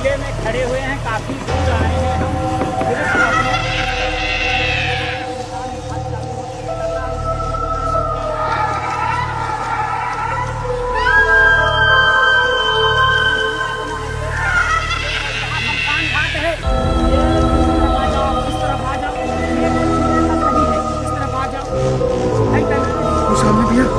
जिले में खड़े हुए हैं, काफी दूर आए हैं हम। वो सामने भैया।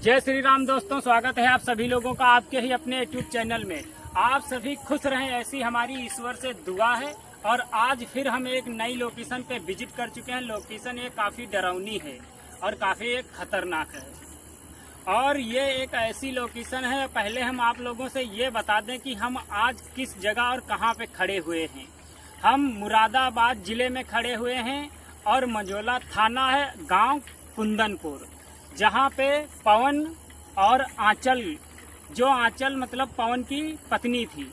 जय श्री राम दोस्तों, स्वागत है आप सभी लोगों का आपके ही अपने यूट्यूब चैनल में। आप सभी खुश रहें, ऐसी हमारी ईश्वर से दुआ है। और आज फिर हम एक नई लोकेशन पे विजिट कर चुके हैं। लोकेशन ये काफी डरावनी है और काफी एक खतरनाक है। और ये एक ऐसी लोकेशन है, पहले हम आप लोगों से ये बता दें कि हम आज किस जगह और कहाँ पे खड़े हुए हैं। हम मुरादाबाद जिले में खड़े हुए हैं और मंझोला थाना है, गांव कुंदनपुर, जहाँ पे पवन और आंचल, जो आंचल मतलब पवन की पत्नी थी।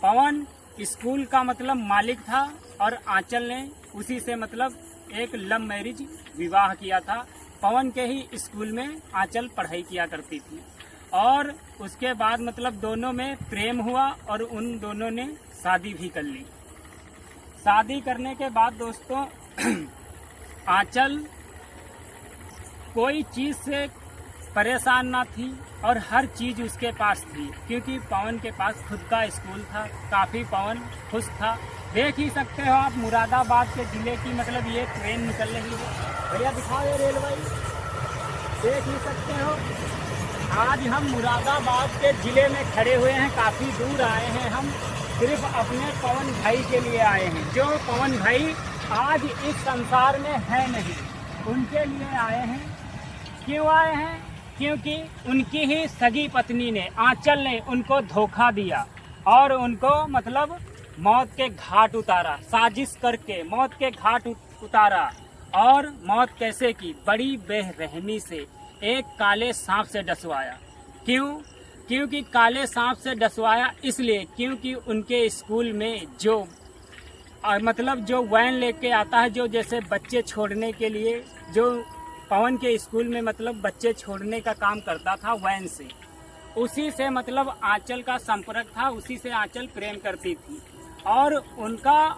पवन स्कूल का मतलब मालिक था और आंचल ने उसी से मतलब एक लव मैरिज विवाह किया था। पवन के ही स्कूल में आंचल पढ़ाई किया करती थी और उसके बाद मतलब दोनों में प्रेम हुआ और उन दोनों ने शादी भी कर ली। शादी करने के बाद दोस्तों आंचल कोई चीज से परेशान ना थी और हर चीज उसके पास थी, क्योंकि पवन के पास खुद का स्कूल था। काफी पवन खुश था। देख ही सकते हो आप मुरादाबाद के जिले की मतलब ये ट्रेन निकल रही है। भैया दिखाओ ये रेलवे, देख ही सकते हो। आज हम मुरादाबाद के जिले में खड़े हुए हैं, काफी दूर आए हैं हम, सिर्फ अपने पवन भाई के लिए आए हैं। जो पवन भाई आज इस संसार में है नहीं, उनके लिए आए हैं। क्यों आए हैं? क्योंकि उनकी ही सगी पत्नी ने, आंचल ने उनको धोखा दिया और उनको मतलब मौत के घाट उतारा। साजिश करके मौत के घाट उतारा। और मौत कैसे की? बड़ी बेरहमी से एक काले सांप से डसवाया। क्यों? क्योंकि काले सांप से डसवाया इसलिए क्योंकि उनके स्कूल में जो मतलब जो वैन लेके आता है, जो जैसे बच्चे छोड़ने के लिए, जो पवन के स्कूल में मतलब बच्चे छोड़ने का काम करता था वैन से, उसी से मतलब आंचल का संपर्क था, उसी से आंचल प्रेम करती थी। और उनका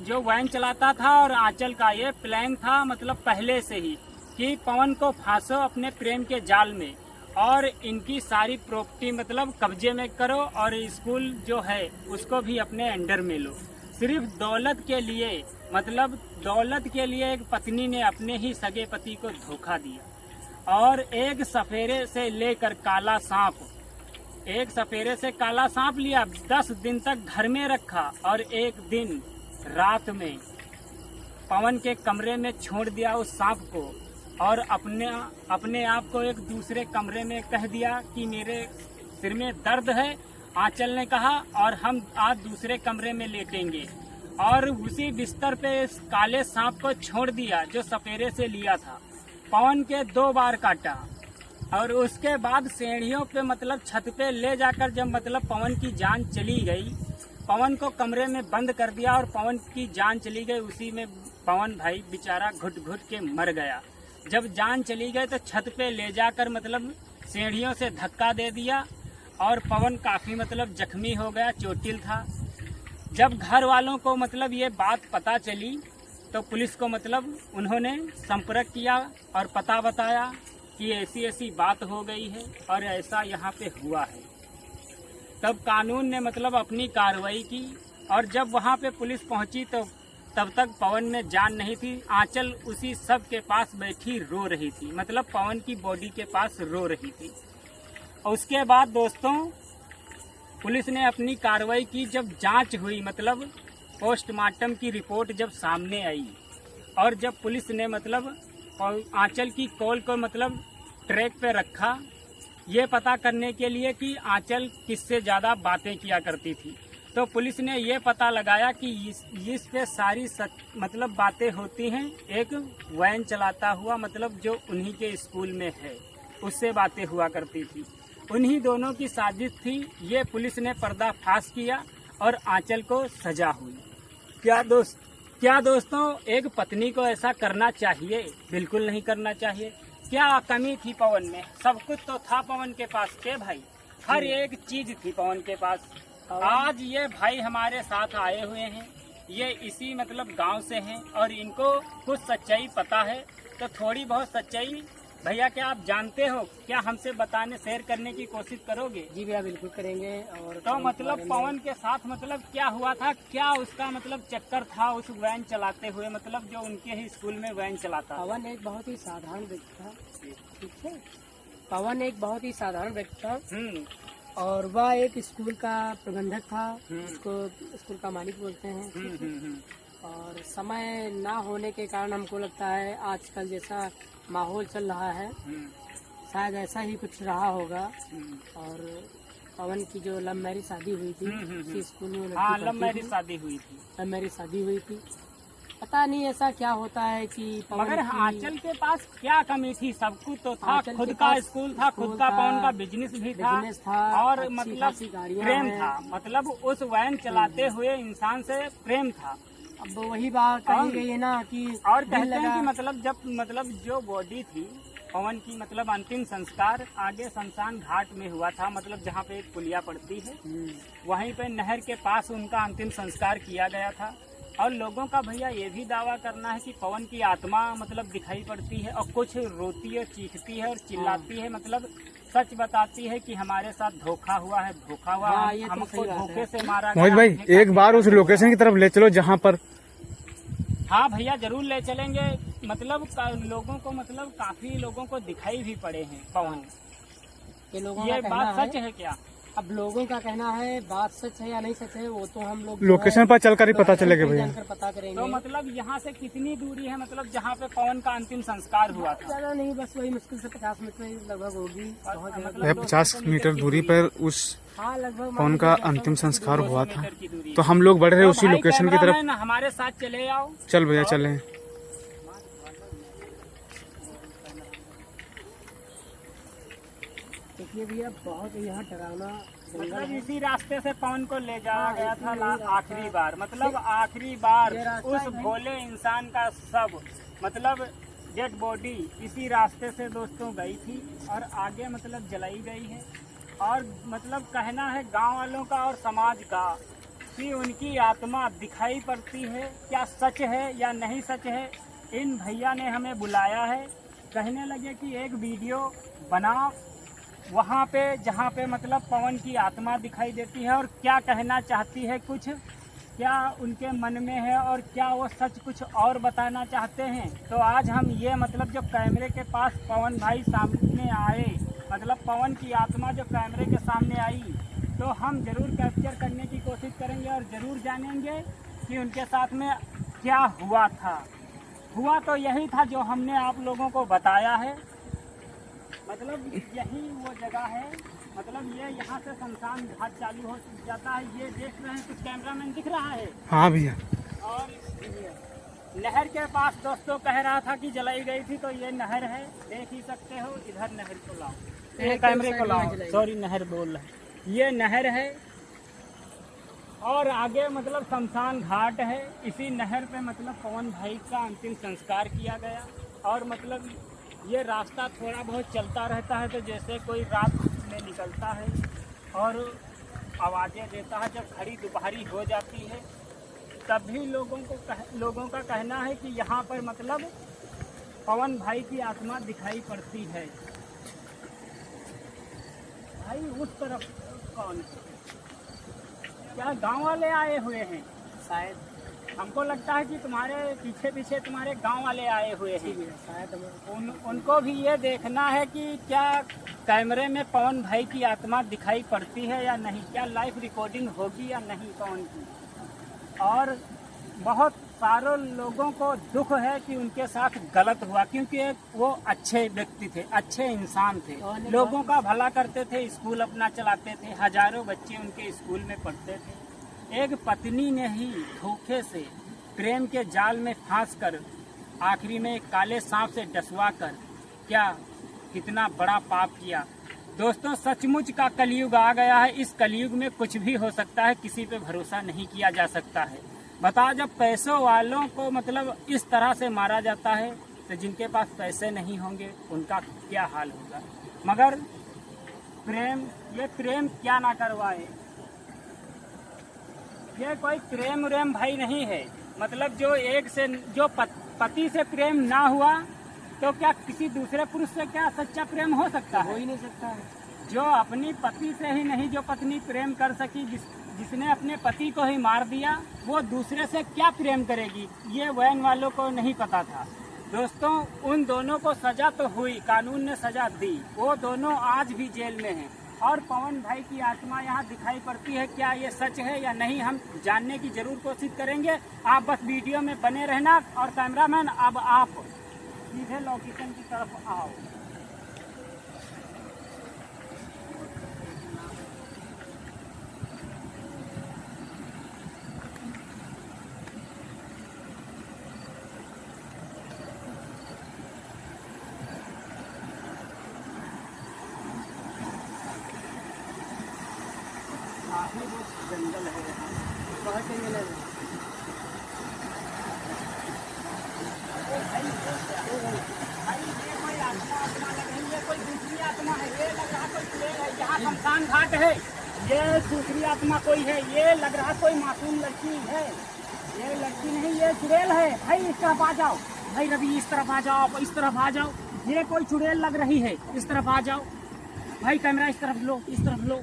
जो वैन चलाता था और आंचल का ये प्लान था मतलब पहले से ही कि पवन को फांसो अपने प्रेम के जाल में और इनकी सारी प्रॉपर्टी मतलब कब्जे में करो और स्कूल जो है उसको भी अपने अंडर में लो। सिर्फ दौलत के लिए, मतलब दौलत के लिए एक पत्नी ने अपने ही सगे पति को धोखा दिया। और एक सफेरे से लेकर काला सांप, एक सफेरे से काला सांप लिया, 10 दिन तक घर में रखा और एक दिन रात में पवन के कमरे में छोड़ दिया उस सांप को और अपने आप को एक दूसरे कमरे में कह दिया कि मेरे सिर में दर्द है। आंचल ने कहा और हम आज दूसरे कमरे में लेटेंगे और उसी बिस्तर पे इस काले सांप को छोड़ दिया जो सफेरे से लिया था। पवन के 2 बार काटा और उसके बाद सीढ़ियों पे मतलब छत पे ले जाकर जब मतलब पवन की जान चली गई, पवन को कमरे में बंद कर दिया और पवन की जान चली गई। उसी में पवन भाई बेचारा घुट घुट के मर गया। जब जान चली गई तो छत पे ले जाकर मतलब सीढ़ियों से धक्का दे दिया और पवन काफी मतलब जख्मी हो गया, चोटिल था। जब घर वालों को मतलब ये बात पता चली तो पुलिस को मतलब उन्होंने संपर्क किया और पता बताया कि ऐसी ऐसी बात हो गई है और ऐसा यहाँ पे हुआ है। तब कानून ने मतलब अपनी कार्रवाई की और जब वहाँ पे पुलिस पहुँची तो तब तक पवन में जान नहीं थी। आंचल उसी सब के पास बैठी रो रही थी, मतलब पवन की बॉडी के पास रो रही थी। उसके बाद दोस्तों पुलिस ने अपनी कार्रवाई की। जब जांच हुई मतलब पोस्टमार्टम की रिपोर्ट जब सामने आई और जब पुलिस ने मतलब आंचल की कॉल को मतलब ट्रैक पे रखा, ये पता करने के लिए कि आंचल किससे ज़्यादा बातें किया करती थी, तो पुलिस ने ये पता लगाया कि इस पे सारी मतलब बातें होती हैं एक वैन चलाता हुआ, मतलब जो उन्हीं के स्कूल में है, उससे बातें हुआ करती थी। उन्हीं दोनों की साजिश थी। ये पुलिस ने पर्दाफाश किया और आंचल को सजा हुई। क्या दोस्तों एक पत्नी को ऐसा करना चाहिए? बिल्कुल नहीं करना चाहिए। क्या कमी थी पवन में? सब कुछ तो था पवन के पास के भाई, हर एक चीज थी पवन के पास। आज ये भाई हमारे साथ आए हुए हैं, ये इसी मतलब गांव से हैं और इनको कुछ सच्चाई पता है, तो थोड़ी बहुत सच्चाई भैया क्या आप जानते हो? क्या हमसे बताने शेयर करने की कोशिश करोगे? जी भैया बिल्कुल करेंगे। और तो मतलब पवन के साथ मतलब क्या हुआ था, क्या उसका मतलब चक्कर था उस वैन चलाते हुए, मतलब जो उनके ही स्कूल में वैन चलाता? पवन एक बहुत ही साधारण व्यक्ति था, ठीक है। पवन एक बहुत ही साधारण व्यक्ति था और वह एक स्कूल का प्रबंधक था, उसको स्कूल का मालिक बोलते हैं। और समय ना होने के कारण हमको लगता है आजकल जैसा माहौल चल रहा है शायद ऐसा ही कुछ रहा होगा। और पवन की जो लव मैरिज शादी हुई थी उसी स्कूल में, हाँ लव मैरिज शादी हुई थी, लव मैरिज शादी हुई थी। पता नहीं ऐसा क्या होता है कि मगर आंचल के पास क्या कमी थी? सब कुछ तो था, खुद का स्कूल था, खुद का पवन का बिजनेस भी था और मतलब प्रेम था, मतलब उस वैन चलाते हुए इंसान से प्रेम था। अब वही बात कही गई है ना कि और कहते हैं कि मतलब जब मतलब जो बॉडी थी पवन की, मतलब अंतिम संस्कार आगे शमशान घाट में हुआ था, मतलब जहाँ पे एक पुलिया पड़ती है वहीं पे नहर के पास उनका अंतिम संस्कार किया गया था। और लोगों का भैया ये भी दावा करना है कि पवन की आत्मा मतलब दिखाई पड़ती है और कुछ रोती है, चीखती है और चिल्लाती है, मतलब सच बताती है कि हमारे साथ धोखा हुआ है, धोखा हुआ है, हमको धोखे से मारा गया। मोहित भाई एक बार उस लोकेशन की तरफ ले चलो जहाँ पर। हाँ भैया जरूर ले चलेंगे। मतलब लोगों को मतलब काफी लोगों को दिखाई भी पड़े हैं पवन। ये बात सच है क्या? अब लोगों का कहना है, बात सच है या नहीं सच है वो तो हम लोग लोकेशन पर चलकर ही पता चलेगा भैया, पता करेंगे। तो मतलब यहाँ से कितनी दूरी है, मतलब जहाँ पे पवन का अंतिम संस्कार हुआ था? ज्यादा नहीं, बस वही मुश्किल से 50 मीटर लगभग होगी। मतलब 50 मीटर दूरी पर उस हाँ लगभग पवन का अंतिम संस्कार हुआ था। तो हम लोग बढ़ रहे उसी लोकेशन की तरफ। हमारे साथ चले आओ। चल भैया चले। देखिए भैया बहुत यहाँ डरावना मतलब इसी रास्ते से पवन को ले जाया गया था आखिरी बार, मतलब आखिरी बार उस भोले इंसान का सब मतलब डेड बॉडी इसी रास्ते से दोस्तों गई थी और आगे मतलब जलाई गई है। और मतलब कहना है गांव वालों का और समाज का कि उनकी आत्मा दिखाई पड़ती है। क्या सच है या नहीं सच है? इन भैया ने हमें बुलाया है, कहने लगे कि एक वीडियो बना वहाँ पे जहाँ पे मतलब पवन की आत्मा दिखाई देती है और क्या कहना चाहती है, कुछ क्या उनके मन में है और क्या वो सच कुछ और बताना चाहते हैं। तो आज हम ये मतलब जब कैमरे के पास पवन भाई सामने आए, मतलब पवन की आत्मा जो कैमरे के सामने आई, तो हम ज़रूर कैप्चर करने की कोशिश करेंगे और ज़रूर जानेंगे कि उनके साथ में क्या हुआ था। हुआ तो यही था जो हमने आप लोगों को बताया है, मतलब यही वो जगह है। मतलब ये यहाँ से शमशान घाट चालू हो जाता है, ये देख रहे हैं, कुछ कैमरामैन दिख रहा है। हाँ भैया। और नहर के पास दोस्तों कह रहा था कि जलाई गई थी, तो ये नहर है, देख ही सकते हो। इधर नहर को लाओ, ये कैमरे को लाओ, सॉरी नहर बोल रहा है, ये नहर है और आगे मतलब शमशान घाट है। इसी नहर पे मतलब पवन भाई का अंतिम संस्कार किया गया। और मतलब ये रास्ता थोड़ा बहुत चलता रहता है, तो जैसे कोई रात में निकलता है और आवाज़ें देता है, जब खड़ी दोपहरी हो जाती है तभी लोगों का कहना है कि यहाँ पर मतलब पवन भाई की आत्मा दिखाई पड़ती है। भाई उस तरफ कौन? क्या गांव वाले आए हुए हैं? शायद हमको लगता है कि तुम्हारे पीछे पीछे तुम्हारे गांव वाले आए हुए हैं शायद। उनको भी ये देखना है कि क्या कैमरे में पवन भाई की आत्मा दिखाई पड़ती है या नहीं, क्या लाइव रिकॉर्डिंग होगी या नहीं पवन की। और बहुत सारे लोगों को दुख है कि उनके साथ गलत हुआ, क्योंकि वो अच्छे व्यक्ति थे, अच्छे इंसान थे, लोगों का भला करते थे, स्कूल अपना चलाते थे, हजारों बच्चे उनके स्कूल में पढ़ते थे। एक पत्नी ने ही धोखे से प्रेम के जाल में फांस कर आखिरी में एक काले सांप से डसवा कर क्या कितना बड़ा पाप किया। दोस्तों, सचमुच का कलयुग आ गया है। इस कलयुग में कुछ भी हो सकता है, किसी पे भरोसा नहीं किया जा सकता है। बताओ, जब पैसों वालों को मतलब इस तरह से मारा जाता है तो जिनके पास पैसे नहीं होंगे उनका क्या हाल होगा। मगर ये प्रेम क्या ना करवाए, ये कोई प्रेम व्रेम भाई नहीं है। मतलब जो पति से प्रेम ना हुआ तो क्या किसी दूसरे पुरुष से क्या सच्चा प्रेम हो सकता है? हो ही नहीं सकता है। जो अपनी पति से ही नहीं जो पत्नी प्रेम कर सकी, जिसने अपने पति को ही मार दिया, वो दूसरे से क्या प्रेम करेगी, ये वैन वालों को नहीं पता था। दोस्तों, उन दोनों को सजा तो हुई, कानून ने सजा दी, वो दोनों आज भी जेल में हैं। और पवन भाई की आत्मा यहाँ दिखाई पड़ती है। क्या ये सच है या नहीं, हम जानने की जरूर कोशिश करेंगे। आप बस वीडियो में बने रहना। और कैमरामैन, अब आप सीधे लोकेशन की तरफ आओ। काफी जंगल है, बहुत जंगल है। कोई आत्मा लग रही है, कोई दूसरी आत्मा है। ये लग रहा कोई प्लेन है, यहाँ शमशान घाट है। ये दूसरी आत्मा कोई है, ये लग रहा कोई मासूम लड़की है। ये लड़की नहीं, ये चुड़ैल है। भाई इस तरफ आ जाओ, भाई रवि इस तरफ आ जाओ, इस तरफ आ जाओ। ये कोई चुड़ैल लग रही है, इस तरफ आ जाओ। भाई कैमरा इस तरफ लो, इस तरफ लो।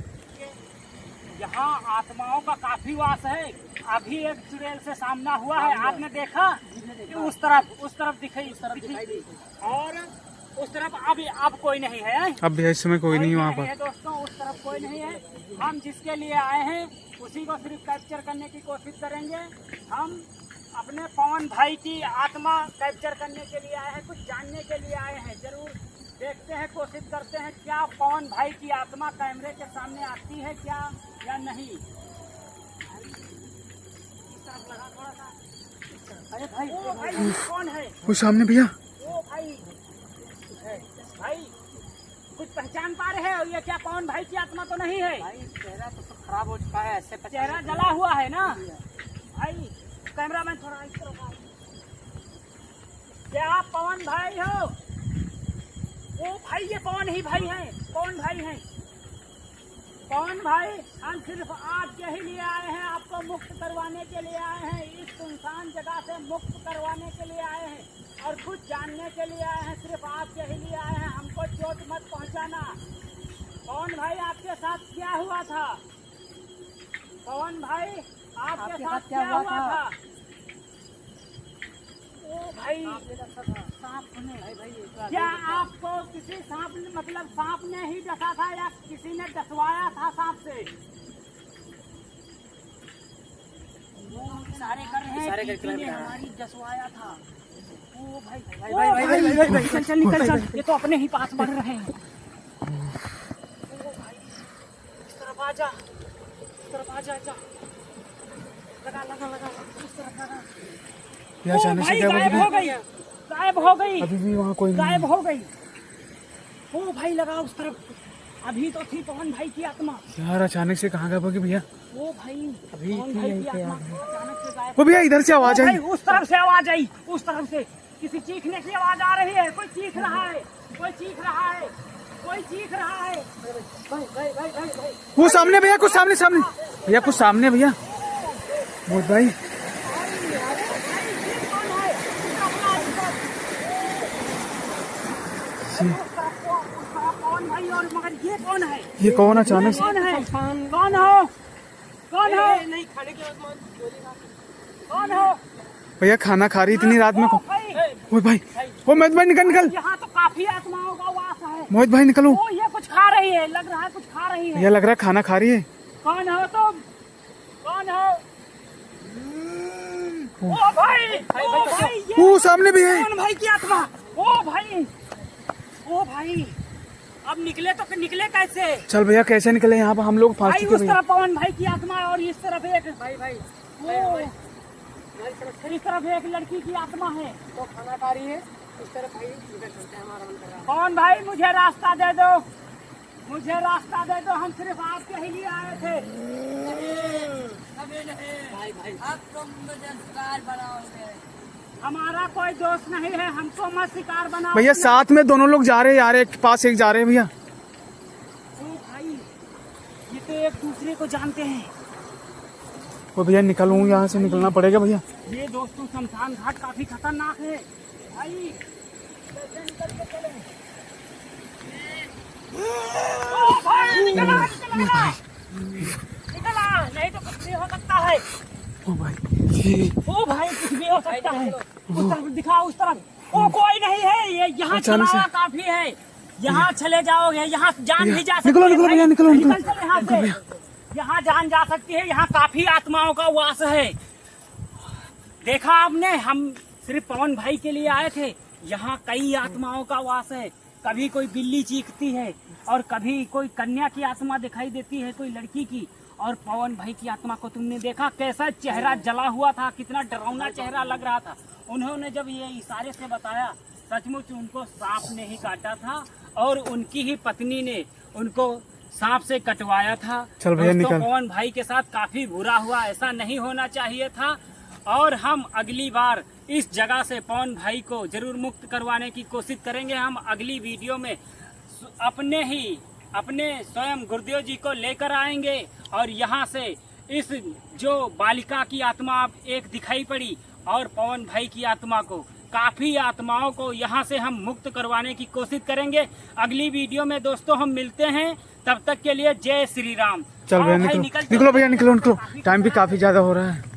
यहाँ आत्माओं का काफी वास है। अभी एक चुड़ैल से सामना हुआ है, आपने देखा? उस तरफ दिखाई, उस तरफ दिखाई, और उस तरफ अब कोई नहीं है। अब भी इस समय कोई नहीं वहाँ पर। दोस्तों, उस तरफ कोई नहीं है। हम जिसके लिए आए हैं उसी को सिर्फ कैप्चर करने की कोशिश करेंगे। हम अपने पवन भाई की आत्मा कैप्चर करने के लिए आए हैं, कुछ जानने के लिए आए हैं। जरूर देखते हैं, कोशिश करते हैं क्या पवन भाई की आत्मा कैमरे के सामने आती है क्या या नहीं। लगा थोड़ा सा। अरे भाई, ओ भाई कौन है? वो सामने भैया। ओ भाई, भाई कुछ पहचान पा रहे हो? ये क्या पवन भाई की आत्मा तो नहीं है? भाई चेहरा तो खराब हो चुका है, ऐसे चेहरा जला हुआ है ना। भाई कैमरामैन थोड़ा इस तरफ आओ। क्या आप पवन भाई हो? ओ भाई, ये पवन ही भाई हैं, पवन भाई हैं। पवन भाई, हम सिर्फ आपके ही लिए आए हैं, आपको मुक्त करवाने के लिए आए हैं, इस सुनसान जगह से मुक्त करवाने के लिए आए हैं और कुछ जानने के लिए आए हैं। सिर्फ आपके ही लिए आए हैं, हमको चोट मत पहुंचाना। पवन भाई, आपके साथ क्या हुआ था? पवन भाई, आपके साथ क्या हुआ था? ओ भाई, सांप ने, क्या आपको किसी सांप ने ही डसा था या किसी ने डसवाया था सांप से? सारे कर रहे हैं, किसी ने हमारी डसवाया था। ओ भाई, चल निकल चल, ये तो अपने ही पास बढ़ रहे हैं। ओ भाई, इस तरफ आ जा, इस तरफ आ जा, लगा इस तरफ लगा। अचानक से क्या गायब हो गई, अभी भी वहाँ कोई गायब हो गई। ओ भाई, लगा उस तरफ, अभी तो थी पवन भाई की आत्मा। यार आई से कहाँ गए भैया? ओ भाई, अभी पवन भाई की आत्मा अचानक से गायब। वो भैया इधर से आवाज आई, उस तरफ से आवाज आई, उस तरफ से किसी चीखने की आवाज आ रही है। कोई चीख रहा है, कोई चीख रहा है, कोई चीख रहा है। भाई, वो सामने भैया, कुछ सामने भैया, कुछ सामने भैया। मोहित भाई, कौन भाई? और मगर ये कौन है? ये कौन अचानक से? कौन है? कौन हो? कौन हो? नहीं खाने के बाद कौन हो? भैया खाना खा रही इतनी रात में। मोहित भाई, वो मोहित भाई निकल। यहाँ तो काफी आत्माओं का वास है। मोहित भाई निकलो। ओ, ये कुछ खा रही है, लग रहा है कुछ खा रही है। ये लग रहा है खाना खा रही है। कौन हो तुम? कौन हो? ओ भाई, ओ भाई, ये वो सामने भी है। पवन भाई की आत्मा। ओ भाई, ओ भाई, अब निकले तो निकले कैसे? चल भैया कैसे निकले यहाँ पर, हम लोग फांस भाई चुके उस भैया। तरफ पवन भाई की आत्मा है और इस तरफ एक भाई फिर इस तरफ एक लड़की की आत्मा है। तो खाना खा रही है इस तरफ भाई, इधर चलते हैं, हमारा मन कर रहा है। पवन भाई मुझे रास्ता दे दो, मुझे रास्ता दे दो, हम सिर्फ आपके ही लिए आए थे। भाई भाई अब तुम मुझे शिकार बनाओगे। हमारा कोई दोस्त नहीं है, हमको मत शिकार बनाओ। भैया साथ में दोनों लोग जा रहे हैं यार, एक पास एक जा रहे हैं भैया। ओ भाई, ये तो एक दूसरे को जानते हैं। वो भैया निकलूँ, यहाँ से निकलना पड़ेगा भैया। ये दोस्तों शमशान घाट काफी खतरनाक है भाई, कैसे निकल के चले? ओ भाई निकला, नहीं तो कुछ भी हो सकता है। ओ भाई, ओ भाई कुछ भी हो सकता है। उस तरफ दिखाओ, उस तरफ। ओ कोई नहीं है, ये यहाँ अचानक चला से- काफी है। यहाँ चले जाओगे, यहाँ जान भी जा सकती निकलो, है। निकलो भाई। भैया, निकलो, निकलो। निकल चले यहाँ से। यहाँ जान जा सकती है, यहाँ काफी आत्माओं का वास है। देखा आपने, हम सिर्फ पवन भाई के लिए आए थे। यहाँ कई आत्माओं का वास है। कभी कोई बिल्ली चीखती है और कभी कोई कन्या की आत्मा दिखाई देती है, कोई लड़की की। और पवन भाई की आत्मा को तुमने देखा, कैसा चेहरा जला हुआ था, कितना डरावना चेहरा लग रहा था। उन्होंने जब ये इशारे से बताया, सचमुच उनको सांप ने ही काटा था और उनकी ही पत्नी ने उनको सांप से कटवाया था। चल भैया, दोस्तों, निकल। पवन भाई के साथ काफी बुरा हुआ, ऐसा नहीं होना चाहिए था। और हम अगली बार इस जगह से पवन भाई को जरूर मुक्त करवाने की कोशिश करेंगे। हम अगली वीडियो में अपने स्वयं गुरुदेव जी को लेकर आएंगे और यहाँ से इस जो बालिका की आत्मा अब एक दिखाई पड़ी और पवन भाई की आत्मा को, काफी आत्माओं को यहाँ से हम मुक्त करवाने की कोशिश करेंगे। अगली वीडियो में दोस्तों हम मिलते हैं, तब तक के लिए जय श्री राम। चल भैया आओ भाई, निकलो, निकल चलो। निकलो भैया, निकलो, निकलो। टाइम भी काफी ज्यादा हो रहा है।